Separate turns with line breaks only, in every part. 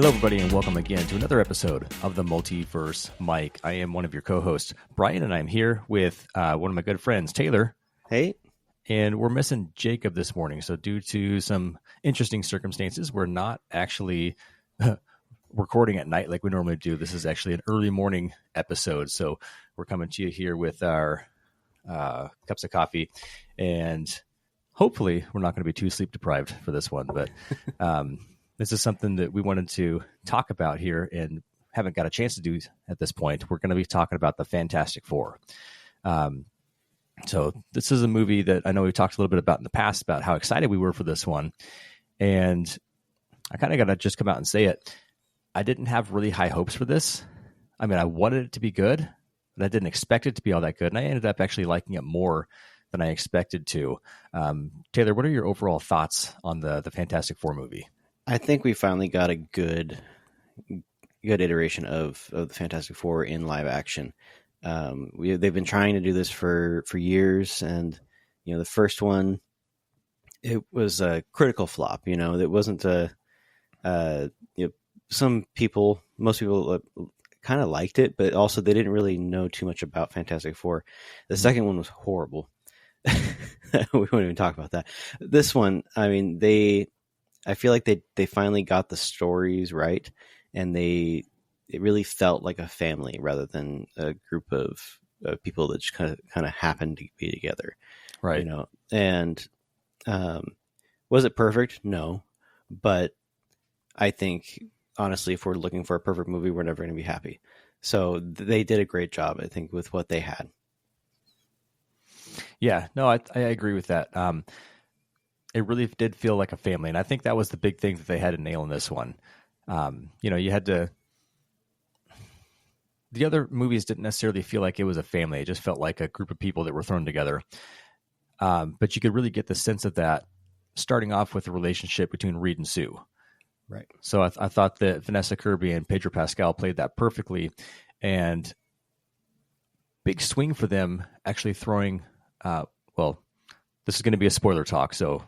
Hello, everybody, and welcome again to another episode of the Multiverse. Mike, I am one of your co-hosts, Brian, and I'm here with one of my good friends, Taylor.
Hey.
And we're missing Jacob this morning. So due to some interesting circumstances, we're not actually recording at night like we normally do. This is actually an early morning episode. So we're coming to you here with our cups of coffee. And hopefully we're not going to be too sleep deprived for this one. But this is something that we wanted to talk about here and haven't got a chance to do at this point. We're going to be talking about the Fantastic Four. So this is a movie that I know we talked a little bit about in the past about how excited we were for this one. And I kind of got to just come out and say it. I didn't have really high hopes for this. I mean, I wanted it to be good, but I didn't expect it to be all that good. And I ended up actually liking it more than I expected to. Taylor, what are your overall thoughts on the Fantastic Four movie?
I think we finally got a good iteration of the Fantastic Four in live action. They've been trying to do this for years, and the first one, it was a critical flop. It wasn't most people kind of liked it, but also they didn't really know too much about Fantastic Four. The second one was horrible. We won't even talk about that. This one, I mean, I feel like they finally got the stories right, and it really felt like a family rather than a group of people that just kind of happened to be together.
Right.
And was it perfect? No. But I think, honestly, if we're looking for a perfect movie, we're never going to be happy. So they did a great job, I think, with what they had.
Yeah, no, I agree with that. It really did feel like a family. And I think that was the big thing that they had to nail in this one. You had to... The other movies didn't necessarily feel like it was a family. It just felt like a group of people that were thrown together. But you could really get the sense of that starting off with the relationship between Reed and Sue.
Right.
So I thought that Vanessa Kirby and Pedro Pascal played that perfectly. And big swing for them actually throwing... this is going to be a spoiler talk, so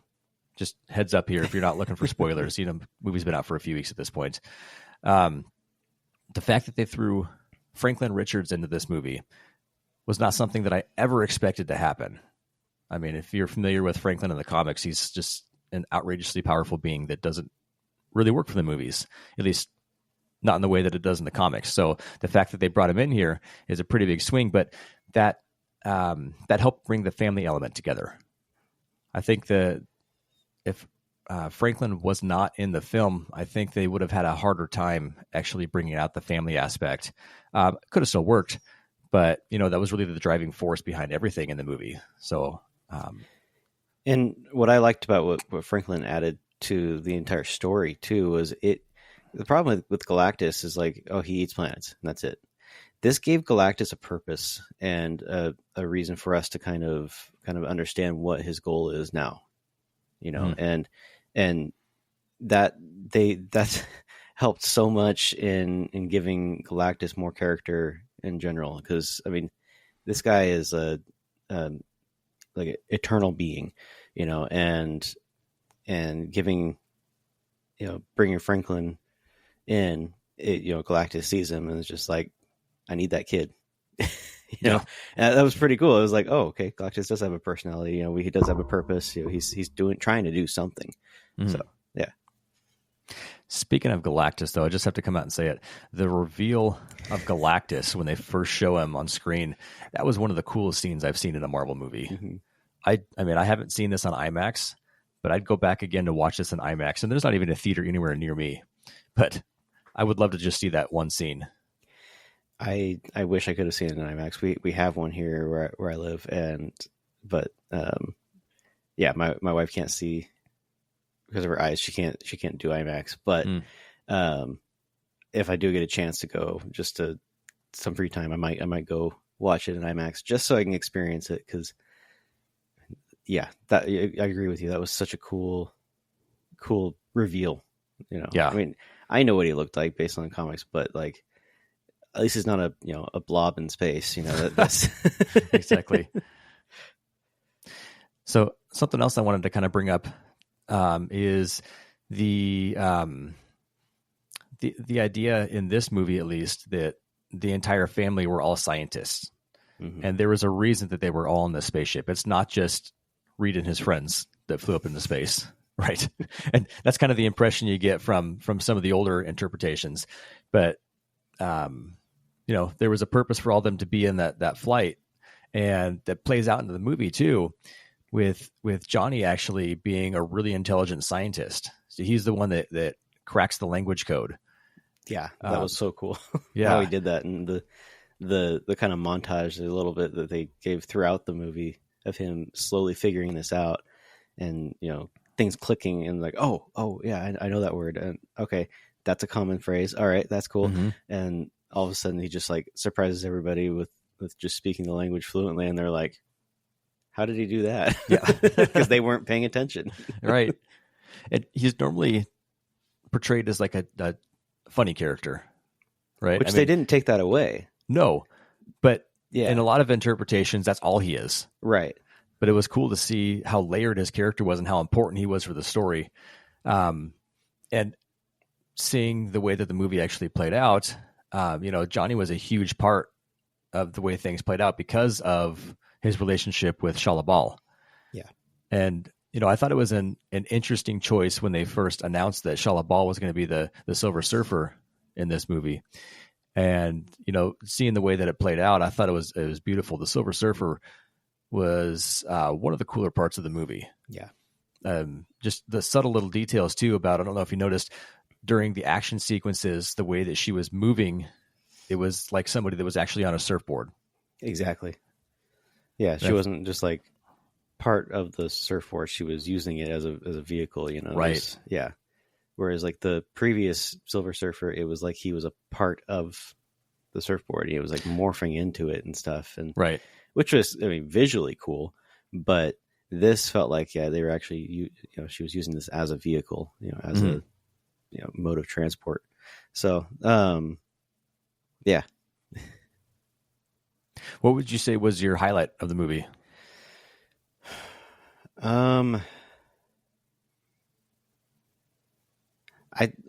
just heads up here if you're not looking for spoilers. Movie's been out for a few weeks at this point. The fact that they threw Franklin Richards into this movie was not something that I ever expected to happen. I mean, if you're familiar with Franklin in the comics, he's just an outrageously powerful being that doesn't really work for the movies, at least not in the way that it does in the comics. So the fact that they brought him in here is a pretty big swing, but that helped bring the family element together. I think that if Franklin was not in the film, I think they would have had a harder time actually bringing out the family aspect. Could have still worked, but that was really the driving force behind everything in the movie. So,
and what I liked about what Franklin added to the entire story too was the problem with Galactus is like, oh, he eats planets and that's it. This gave Galactus a purpose and a reason for us to kind of understand what his goal is now, and that's helped so much in giving Galactus more character in general. Because I mean, this guy is like an eternal being, and giving, bringing Franklin in, Galactus sees him and is just like, I need that kid, And that was pretty cool. It was like, oh, okay, Galactus does have a personality. He does have a purpose. He's trying to do something. Mm-hmm. So, yeah.
Speaking of Galactus, though, I just have to come out and say it. The reveal of Galactus when they first show him on screen, that was one of the coolest scenes I've seen in a Marvel movie. Mm-hmm. I mean, I haven't seen this on IMAX, but I'd go back again to watch this in IMAX, and there's not even a theater anywhere near me. But I would love to just see that one scene.
I wish I could have seen it in IMAX. We have one here where I live, but my wife can't see because of her eyes. She can't do IMAX. But if I do get a chance to go, just to some free time, I might go watch it in IMAX just so I can experience it. Because I agree with you. That was such a cool reveal.
Yeah.
I mean, I know what he looked like based on the comics, but like, at least it's not a blob in space, that's
exactly. So something else I wanted to kind of bring up is the the idea in this movie, at least, that the entire family were all scientists, and there was a reason that they were all in this spaceship. It's not just Reed and his friends that flew up into space, right? And that's kind of the impression you get from some of the older interpretations. But there was a purpose for all of them to be in that flight, and that plays out into the movie too, with Johnny actually being a really intelligent scientist. So he's the one that cracks the language code.
Yeah, that was so cool.
Yeah,
how he did that, and the kind of montage a little bit that they gave throughout the movie of him slowly figuring this out, and things clicking, and like, oh yeah, I know that word, and okay, that's a common phrase. All right, that's cool. And all of a sudden he just like surprises everybody with just speaking the language fluently, and they're like, how did he do that?
Yeah,
because they weren't paying attention.
Right. And he's normally portrayed as like a funny character, right?
Which they didn't take that away.
No, but
yeah,
in a lot of interpretations, that's all he is.
Right.
But it was cool to see how layered his character was and how important he was for the story. And seeing the way that the movie actually played out, Johnny was a huge part of the way things played out because of his relationship with Shalabal.
Yeah.
And, I thought it was an interesting choice when they first announced that Shalabal was going to be the Silver Surfer in this movie. And, seeing the way that it played out, I thought it was beautiful. The Silver Surfer was one of the cooler parts of the movie.
Yeah.
Just the subtle little details too about, I don't know if you noticed during the action sequences, the way that she was moving, it was like somebody that was actually on a surfboard.
Exactly. Yeah. She wasn't just like part of the surfboard. She was using it as a vehicle,
Right.
Yeah. Whereas like the previous Silver Surfer, it was like he was a part of the surfboard. He was like morphing into it and stuff. And
right.
Which was, visually cool, but this felt like, they were actually, she was using this as a vehicle, as a, mode of transport. So, yeah.
What would you say was your highlight of the movie?
I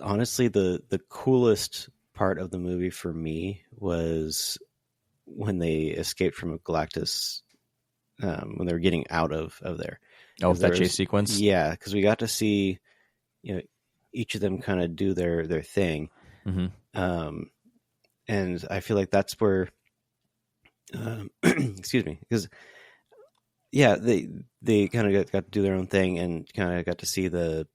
honestly, the coolest part of the movie for me was when they escaped from Galactus, when they were getting out of there.
Oh, that chase sequence?
Yeah, because we got to see, each of them kind of do their thing. And I feel like that's where, excuse me, because they kind of got to do their own thing and kind of got to see the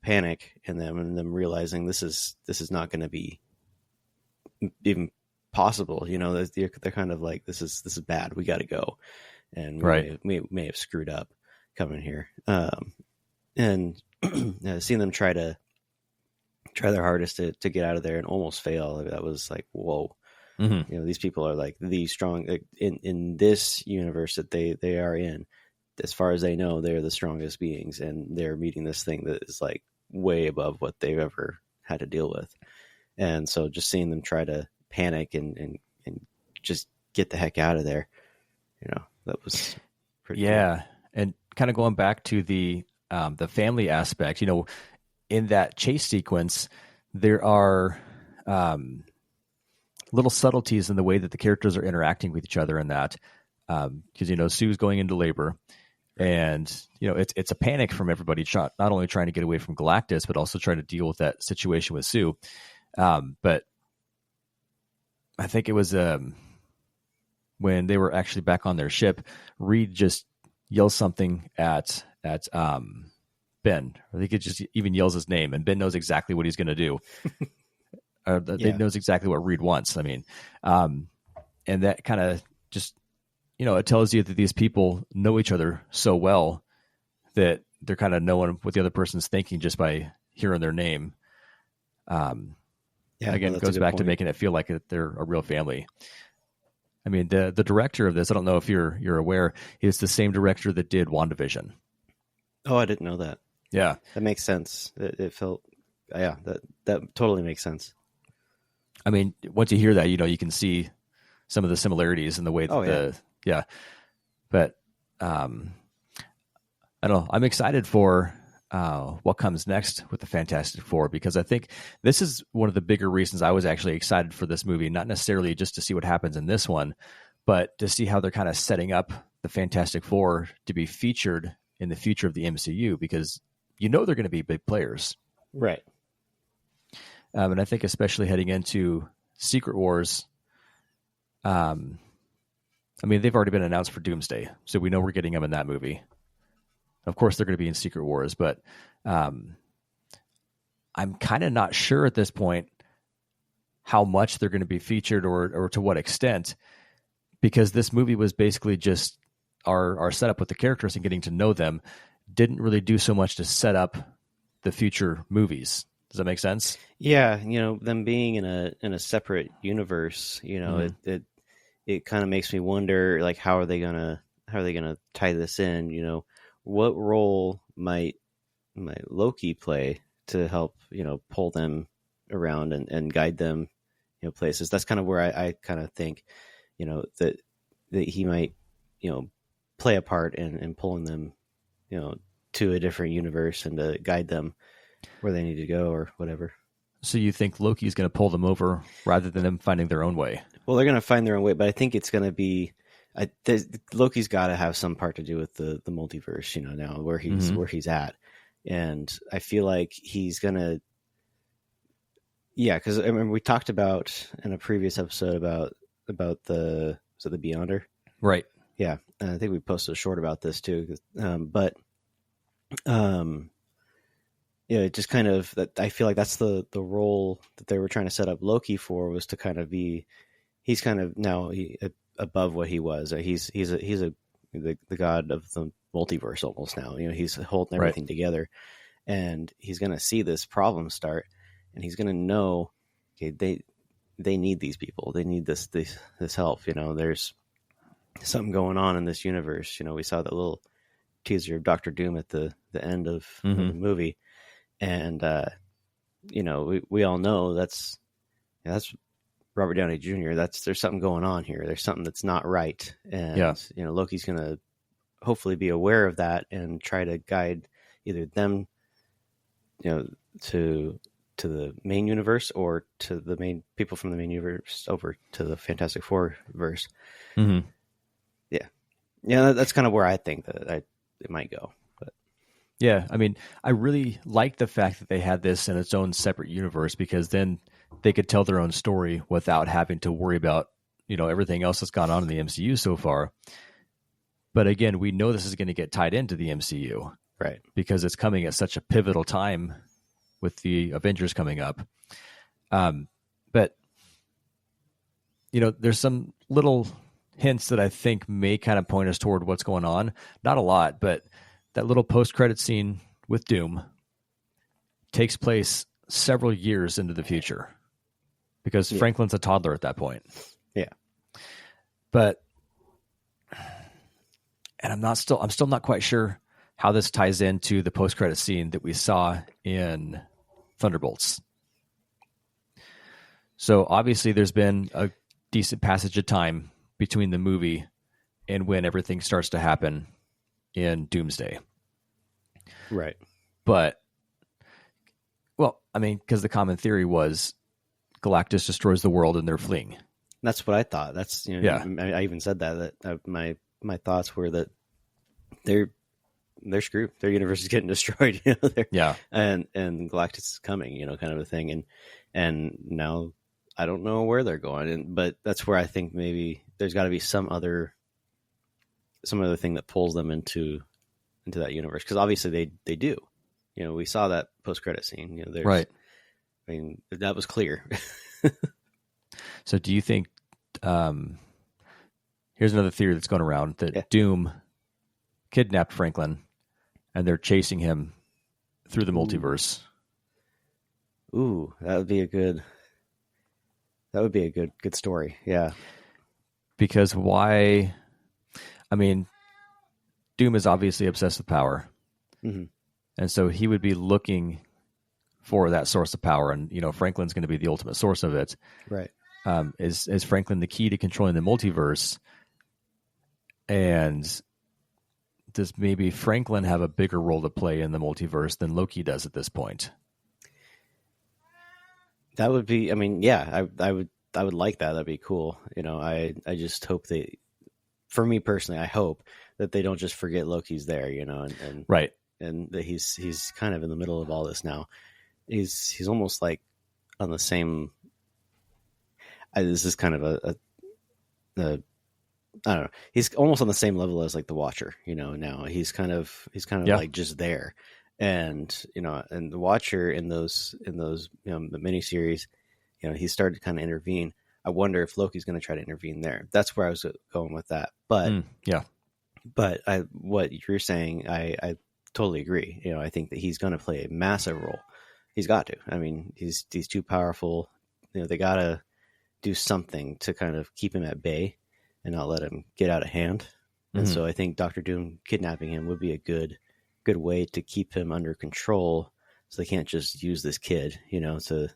panic in them, and them realizing this is not going to be even possible. They're kind of like, this is bad. We got to go, and we may have screwed up coming here. And seeing them try their hardest to get out of there and almost fail, that was like, whoa. These people are like the strong in this universe that they are in. As far as they know, they're the strongest beings, and they're meeting this thing that is like way above what they've ever had to deal with. And so just seeing them try to panic and just get the heck out of there, that was pretty cool.
And kind of going back to the family aspect, in that chase sequence, there are little subtleties in the way that the characters are interacting with each other in that, because, Sue's going into labor, and, it's a panic from everybody, not only trying to get away from Galactus, but also trying to deal with that situation with Sue. But I think it was when they were actually back on their ship, Reed just yells something at Ben. I think it just even yells his name, and Ben knows exactly what he's going to do. They knows exactly what Reed wants. I mean, and that kind of just, it tells you that these people know each other so well that they're kind of knowing what the other person's thinking just by hearing their name. Again, it goes back to making it feel like they're a real family. I mean, the director of this, I don't know if you're aware, is the same director that did WandaVision.
Oh, I didn't know that.
Yeah.
That makes sense. It felt, that totally makes sense.
I mean, once you hear that, you can see some of the similarities in the way that But I don't know. I'm excited for what comes next with the Fantastic Four, because I think this is one of the bigger reasons I was actually excited for this movie, not necessarily just to see what happens in this one, but to see how they're kind of setting up the Fantastic Four to be featured in the future of the MCU, because they're going to be big players.
Right.
And I think especially heading into Secret Wars, I mean, they've already been announced for Doomsday, so we know we're getting them in that movie. Of course, they're going to be in Secret Wars, but I'm kind of not sure at this point how much they're going to be featured or to what extent, because this movie was basically just our setup with the characters and getting to know them. Didn't really do so much to set up the future movies. Does that make sense?
Yeah, them being in a separate universe, it kind of makes me wonder, like, how are they gonna tie this in? What role might Loki play to help pull them around and guide them places? That's kind of where I kind of think that he might play a part in pulling them to a different universe and to guide them where they need to go or whatever.
So you think Loki's going to pull them over rather than them finding their own way?
Well, they're going to find their own way, but I think it's going to be Loki's got to have some part to do with the multiverse, now where he's at, and I feel like he's going to. Yeah, because I remember we talked about in a previous episode about the Beyonder,
right?
Yeah, and I think we posted a short about this too, yeah, it just kind of that I feel like that's the role that they were trying to set up Loki for, was to kind of be. He's kind of now above what he was. He's the god of the multiverse almost now. He's holding everything together, and he's going to see this problem start, and he's going to know, okay, they need these people. They need this help. There's something going on in this universe. We saw that little teaser of Doctor Doom at the end of the movie, and we all know that's Robert Downey Jr. There's something going on here. There's something that's not right. And, Loki's going to hopefully be aware of that and try to guide either them, to the main universe, or to the main people from the main universe over to the Fantastic Four verse.
Mm-hmm.
Yeah. Yeah. That's kind of where I think that it might go. But
yeah, I mean, I really like the fact that they had this in its own separate universe, because then they could tell their own story without having to worry about, everything else that's gone on in the MCU so far. But again, we know this is going to get tied into the MCU,
right?
Because it's coming at such a pivotal time with the Avengers coming up. But there's some little hints that I think may kind of point us toward what's going on. Not a lot, but that little post-credit scene with Doom takes place several years into the future, because Franklin's a toddler at that point.
Yeah.
But, and I'm still not quite sure how this ties into the post-credit scene that we saw in Thunderbolts. So obviously there's been a decent passage of time between the movie and when everything starts to happen in Doomsday.
Right.
But, well, I mean, because the common theory was Galactus destroys the world and they're fleeing.
That's what I thought. That's, I even said that my thoughts were that they're screwed. Their universe is getting destroyed.
Yeah.
And Galactus is coming, kind of a thing. And now I don't know where they're going. But that's where I think maybe there's got to be some other thing that pulls them into that universe. Because obviously they do. We saw that post-credit scene.
Right.
I mean, that was clear.
So do you think, here's another theory that's going around, that Doom kidnapped Franklin and they're chasing him through the multiverse?
Ooh, that would be a good story. Yeah.
Because why? I mean, Doom is obviously obsessed with power.
Mm-hmm.
And so he would be looking for that source of power. And, Franklin's going to be the ultimate source of it.
Right.
Is Franklin the key to controlling the multiverse? And does maybe Franklin have a bigger role to play in the multiverse than Loki does at this point?
That would be, I mean, yeah, I would like that. That'd be cool. I just hope for me personally, I hope that they don't just forget Loki's there, and
Right.
and that he's kind of in the middle of all this now. He's almost like on the same. This is kind of a I don't know. He's almost on the same level as like the Watcher, now he's kind of like just there. And, and the Watcher in those, the miniseries, he started to kind of intervene. I wonder if Loki's going to try to intervene there. That's where I was going with that. But but what you're saying, I totally agree. I think that he's going to play a massive role. He's got to. I mean, he's too powerful. They got to do something to kind of keep him at bay and not let him get out of hand. And so I think Doctor Doom kidnapping him would be a good way to keep him under control, so they can't just use this kid, to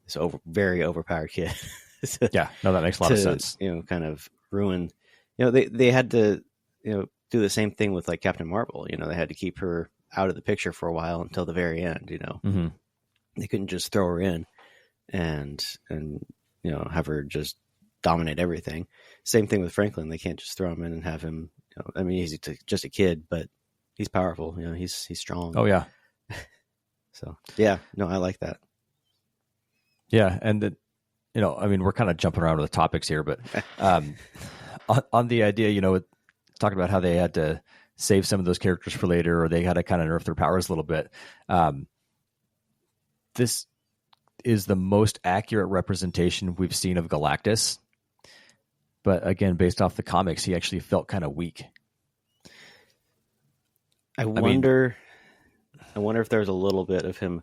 this very overpowered kid.
That makes a lot of sense.
Kind of ruin. They had to, do the same thing with like Captain Marvel. They had to keep her out of the picture for a while until the very end. They couldn't just throw her in and have her just dominate everything. Same thing with Franklin. They can't just throw him in and have him. I mean, he's just a kid, but he's powerful. He's strong.
Oh yeah.
So yeah, no, I like that.
Yeah, and I mean, we're kind of jumping around with the topics here, but on the idea, talking about how they had to save some of those characters for later, or they had to kind of nerf their powers a little bit. This is the most accurate representation we've seen of Galactus. But again, based off the comics, he actually felt kind of weak.
I wonder if there's a little bit of him.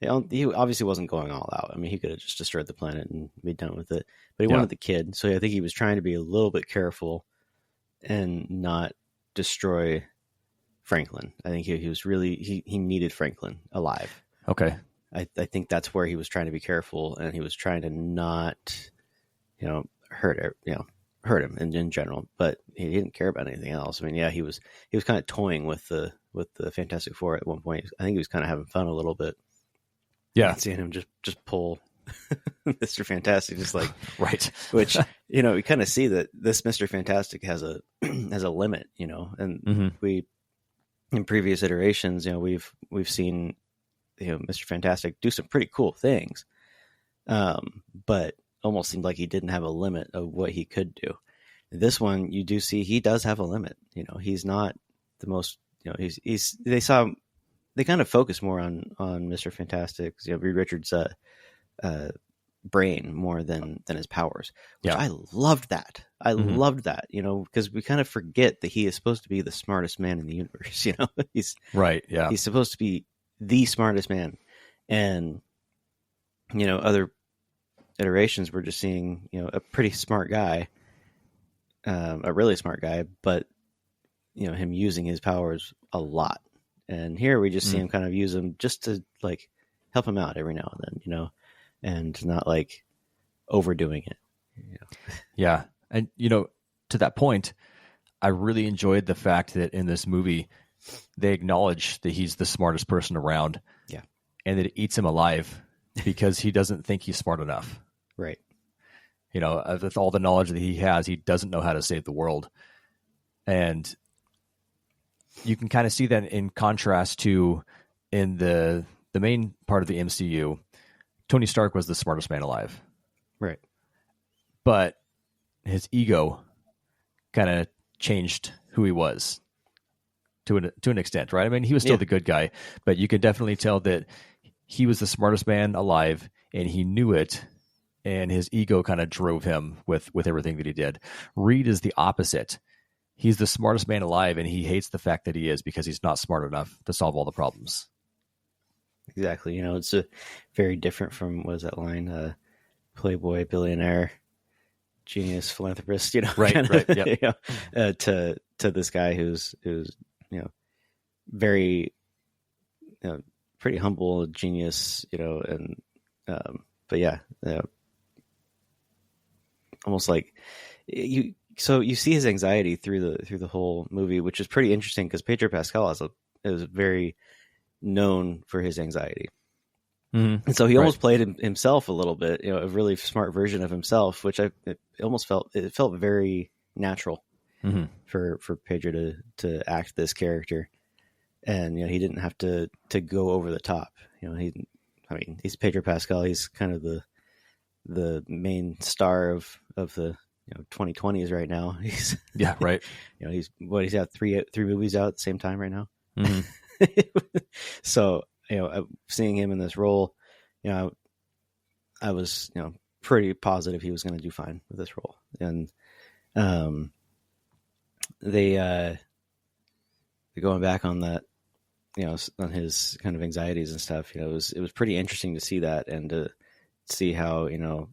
He obviously wasn't going all out. I mean, he could have just destroyed the planet and be done with it. But he wanted the kid, so I think he was trying to be a little bit careful and not destroy Franklin. I think he was really he needed Franklin alive.
Okay.
I think that's where he was trying to be careful, and he was trying to not, hurt him in general, but he didn't care about anything else. I mean, yeah, he was kind of toying with the Fantastic Four at one point. I think he was kind of having fun a little bit.
Yeah,
seeing him just pull Mr. Fantastic, just like
right.
Which we kind of see that this Mr. Fantastic has a limit, and we in previous iterations, we've seen Mr. Fantastic do some pretty cool things, but almost seemed like he didn't have a limit of what he could do. This one, you do see he does have a limit. He's not the most. They kind of focus more on Mr. Fantastic's, Reed Richards' brain more than his powers. Which I loved that. I loved that. Because we kind of forget that he is supposed to be the smartest man in the universe. He's
right. Yeah,
he's supposed to be the smartest man, and other iterations we're just seeing a pretty smart guy, a really smart guy, but him using his powers a lot. And here we just see him kind of use them just to like help him out every now and then, and not like overdoing it.
Yeah, and to that point, I really enjoyed the fact that in this movie they acknowledge that he's the smartest person around.
Yeah,
and that it eats him alive because he doesn't think he's smart enough.
Right.
With all the knowledge that he has, he doesn't know how to save the world. And you can kind of see that in contrast to in the main part of the MCU, Tony Stark was the smartest man alive.
Right.
But his ego kind of changed who he was to an extent, right? I mean, he was still the good guy, but you could definitely tell that he was the smartest man alive and he knew it. And his ego kind of drove him with everything that he did. Reed is the opposite. He's the smartest man alive, and he hates the fact that he is because he's not smart enough to solve all the problems.
Exactly. It's very different from, what is that line? Playboy, billionaire, genius, philanthropist.
Right. Yep.
To this guy who's very pretty humble, genius. And but yeah. Almost like So you see his anxiety through the whole movie, which is pretty interesting because Pedro Pascal is very known for his anxiety.
Mm-hmm.
And so he
Right.
almost played himself a little bit, a really smart version of himself, which it almost felt very natural
Mm-hmm.
for Pedro to act this character, and he didn't have to go over the top. He's Pedro Pascal. He's kind of the main star of the 2020s right now. He's
Yeah. Right.
he's got three movies out at the same time right now.
Mm-hmm.
So seeing him in this role, I was pretty positive he was going to do fine with this role, and they going back on that, on his kind of anxieties and stuff. It was pretty interesting to see that and to see how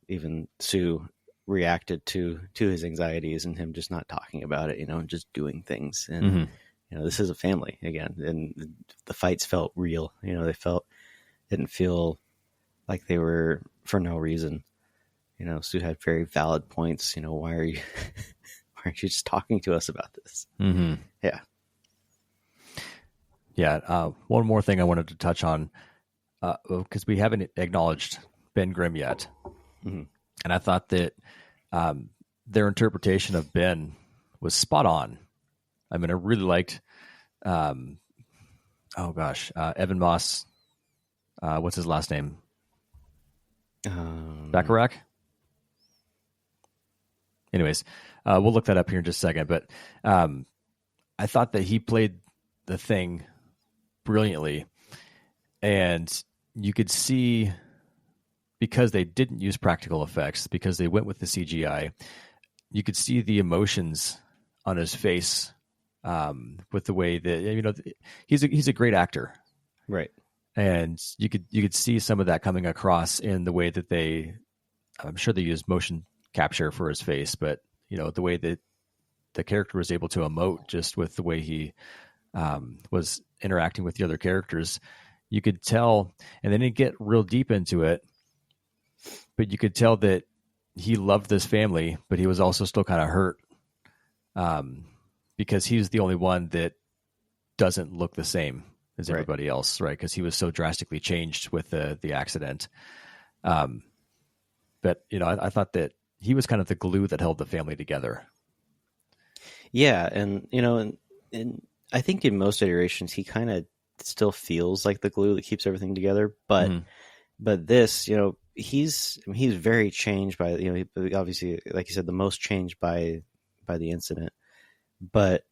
even Sue reacted to his anxieties and him just not talking about it, and just doing things. And
Mm-hmm.
this is a family again, and the fights felt real. Didn't feel like they were for no reason. Sue had very valid points. Why are you why aren't you just talking to us about this?
Mm-hmm.
Yeah.
Yeah. One more thing I wanted to touch on, because we haven't acknowledged Ben Grimm yet.
Mm-hmm.
And I thought that their interpretation of Ben was spot on. I mean, I really liked, Evan Moss. What's his last name? Bacharach? Anyways, we'll look that up here in just a second. But I thought that he played the thing brilliantly. And you could see, because they didn't use practical effects, because they went with the CGI, you could see the emotions on his face with the way that, he's a great actor.
Right.
And you could see some of that coming across in the way that I'm sure they used motion capture for his face, but the way that the character was able to emote just with the way he was interacting with the other characters, you could tell, and they didn't get real deep into it, but you could tell that he loved this family, but he was also still kind of hurt because he's the only one that doesn't look the same as everybody else, right? Because he was so drastically changed with the accident. But I thought that he was kind of the glue that held the family together.
Yeah, and and I think in most iterations he kind of still feels like the glue that keeps everything together. But but this, he's very changed by obviously, like you said, the most changed by the incident. But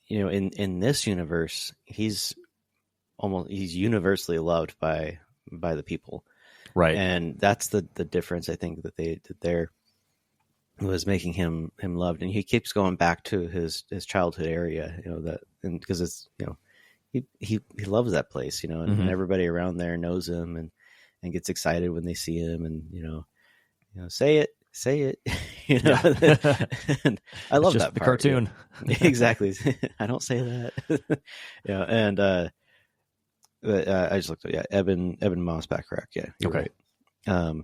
in this universe, he's universally loved by the people,
right?
And that's the difference I think that they did there, was making him loved. And he keeps going back to his childhood area, and because it's he loves that place, and everybody around there knows him and gets excited when they see him, and say it. And I love that part.
The cartoon.
Exactly. I don't say that. And I just looked at Evan Moss Bacharach. Yeah, you're
okay.
Right.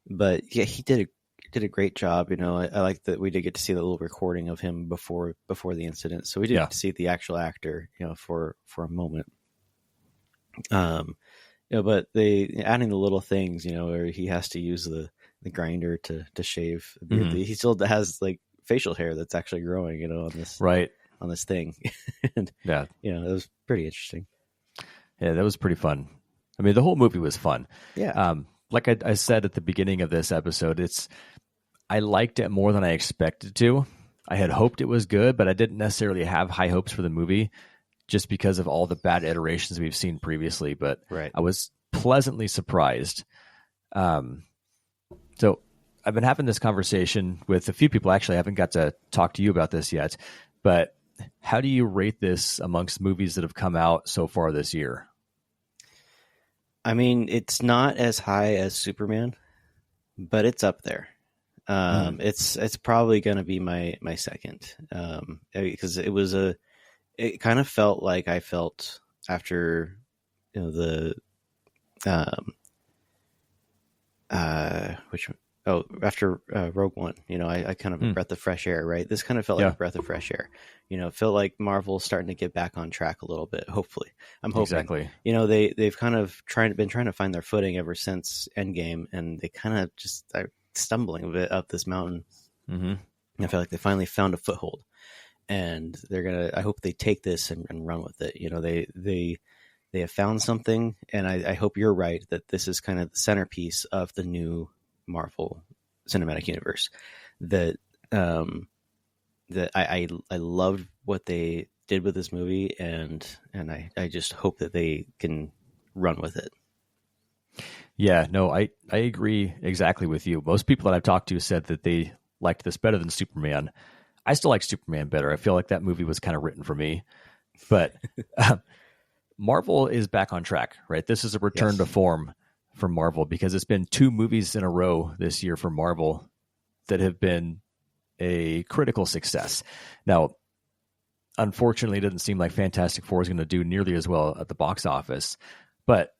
But yeah, he did a great job. I like that we did get to see the little recording of him before the incident, so we did get to see the actual actor, for a moment. But they adding the little things, where he has to use the grinder to shave. He still has like facial hair that's actually growing, on this on this thing. And
yeah,
it was pretty interesting.
Yeah, that was pretty fun. I mean, the whole movie was fun.
Yeah.
Like I said at the beginning of this episode, I liked it more than I expected to. I had hoped it was good, but I didn't necessarily have high hopes for the movie just because of all the bad iterations we've seen previously. But I was pleasantly surprised. So I've been having this conversation with a few people. Actually, I haven't got to talk to you about this yet, but how do you rate this amongst movies that have come out so far this year?
I mean, it's not as high as Superman, but it's up there. It's probably going to be my second, because it kind of felt like I felt after Oh, after Rogue One, I kind of a breath of fresh air, right? This kind of felt like a breath of fresh air. It felt like Marvel's starting to get back on track a little bit. Hopefully, I'm hoping.
Exactly.
They've kind of been trying to find their footing ever since Endgame, and they kind of just are stumbling a bit up this mountain.
Mm-hmm.
I feel like they finally found a foothold, and I hope they take this and run with it. They have found something, and I hope you're right that this is kind of the centerpiece of the new Marvel Cinematic Universe. That I loved what they did with this movie, and I just hope that they can run with it.
Yeah, no, I agree exactly with you. Most people that I've talked to said that they liked this better than Superman. I still like Superman better. I feel like that movie was kind of written for me, but Marvel is back on track, right? This is a return to form for Marvel, because it's been 2 movies in a row this year for Marvel that have been a critical success. Now, unfortunately, it doesn't seem like Fantastic Four is going to do nearly as well at the box office, but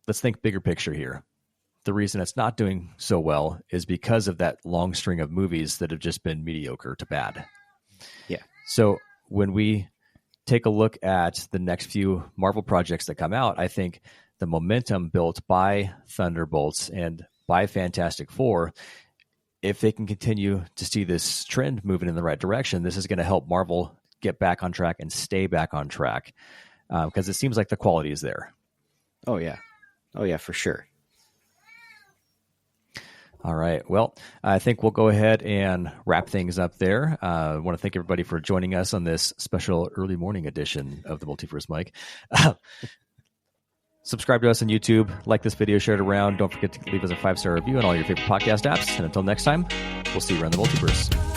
let's think bigger picture here. The reason it's not doing so well is because of that long string of movies that have just been mediocre to bad.
Yeah.
So when we take a look at the next few Marvel projects that come out, I think the momentum built by Thunderbolts and by Fantastic Four, if they can continue to see this trend moving in the right direction, this is going to help Marvel get back on track and stay back on track, because it seems like the quality is there.
Oh, yeah, for sure.
All right. Well, I think we'll go ahead and wrap things up there. I want to thank everybody for joining us on this special early morning edition of the Multiverse Mike. Subscribe to us on YouTube, like this video, share it around. Don't forget to leave us a 5-star review on all your favorite podcast apps. And until next time, we'll see you around the multiverse.